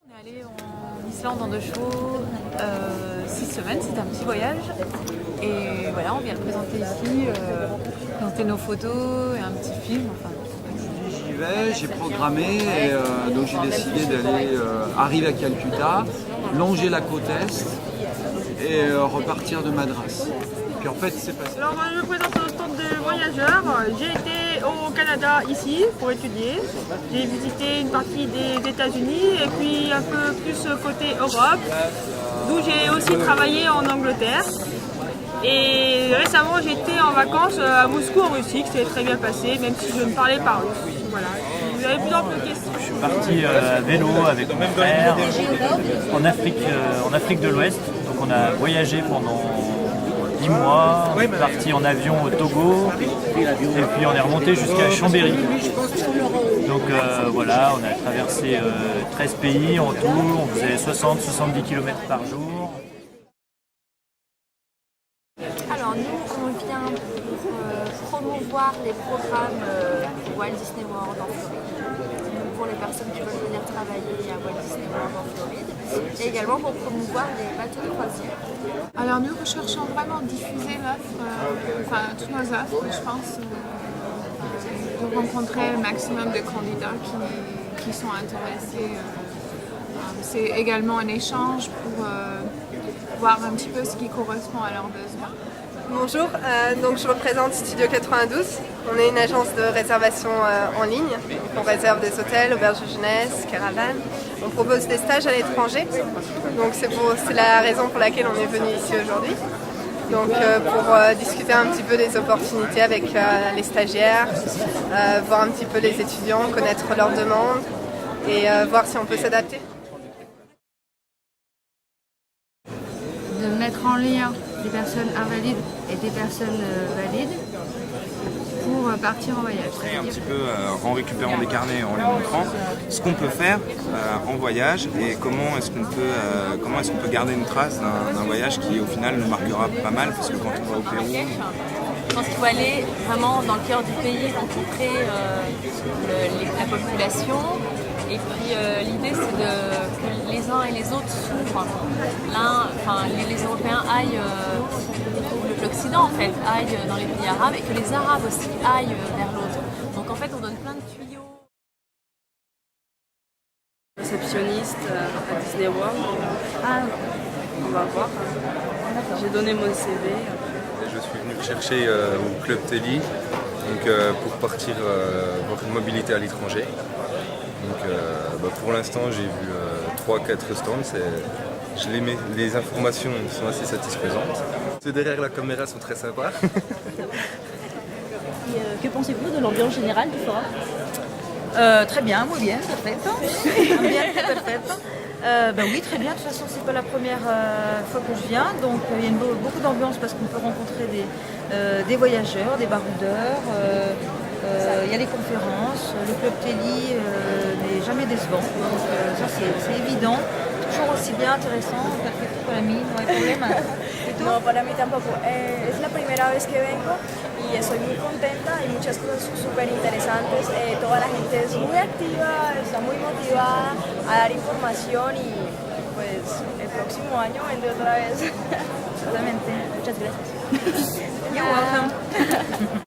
On est allé en Islande en 2 chevaux, 6 semaines, c'était un petit voyage. Et voilà, on vient le présenter ici, présenter nos photos et un petit film. Enfin. J'y vais, j'ai programmé et donc j'ai décidé d'aller arriver à Calcutta, longer la côte Est et repartir de Madras. Puis en fait, c'est passé. Alors, je me présente au stand de voyageurs. J'ai été au Canada ici pour étudier. J'ai visité une partie des États-Unis et puis un peu plus côté Europe, d'où j'ai aussi travaillé en Angleterre. Et récemment, j'étais en vacances à Moscou en Russie, qui s'est très bien passé, même si je ne parlais pas russe. Voilà. Vous avez plus de questions? Je suis parti à vélo avec mon frère en Afrique de l'Ouest. Donc on a voyagé pendant 10 mois, on est parti en avion au Togo et puis on est remonté jusqu'à Chambéry. Donc voilà, on a traversé 13 pays en tout, on faisait 60-70 km par jour. Alors nous, on vient pour promouvoir les programmes Walt Disney World en Floride, pour les personnes qui veulent venir travailler à Walt Disney World en Floride, et également pour promouvoir les bateaux de croisière. Alors nous recherchons vraiment diffuser l'offre, toutes nos offres, je pense, de rencontrer le maximum de candidats qui sont intéressés. C'est également un échange pour voir un petit peu ce qui correspond à leurs besoins. Bonjour, donc je représente Studio 92. On est une agence de réservation en ligne. On réserve des hôtels, auberges de jeunesse, caravanes. On propose des stages à l'étranger. Donc c'est la raison pour laquelle on est venu ici aujourd'hui. Donc pour discuter un petit peu des opportunités avec les stagiaires, voir un petit peu les étudiants, connaître leurs demandes et voir si on peut s'adapter. De mettre en lien des personnes invalides et des personnes valides pour partir en voyage. Un petit peu en récupérant des carnets, en les montrant ce qu'on peut faire en voyage et comment est-ce qu'on peut garder une trace d'un voyage qui au final nous marquera pas mal, parce que quand on va au Pérou, Je pense qu'il faut aller vraiment dans le cœur du pays, rencontrer la population. Et puis l'idée c'est que les uns et les autres s'ouvrent. Les Européens aillent, l'Occident en fait, aille dans les pays arabes et que les Arabes aussi aillent vers l'autre. Donc en fait on donne plein de tuyaux. Réceptionniste à Disney World. On va voir. J'ai donné mon CV. Je suis venu chercher au Club Telly pour partir voir une mobilité à l'étranger. Donc pour l'instant j'ai vu 3-4 stands, les informations sont assez satisfaisantes. Ceux derrière la caméra sont très sympas. Que pensez-vous de l'ambiance générale du forum? Très bien, muy bien, perfecto. Bien, perfecto. Oui, très bien. De toute façon, c'est pas la première fois que je viens, donc il y a beaucoup d'ambiance parce qu'on peut rencontrer des voyageurs, des baroudeurs. Il y a les conférences, le club Telly n'est jamais décevant, donc ça c'est évident, toujours aussi bien intéressant, perfecto para mí, no hay problema. No, para mí tampoco. Es la primera vez que vengo y estoy muy contenta, hay muchas cosas súper interesantes, toda la gente es muy activa, está muy motivada a dar información y pues el próximo año vendré otra vez. Exactamente, muchas gracias. You're welcome.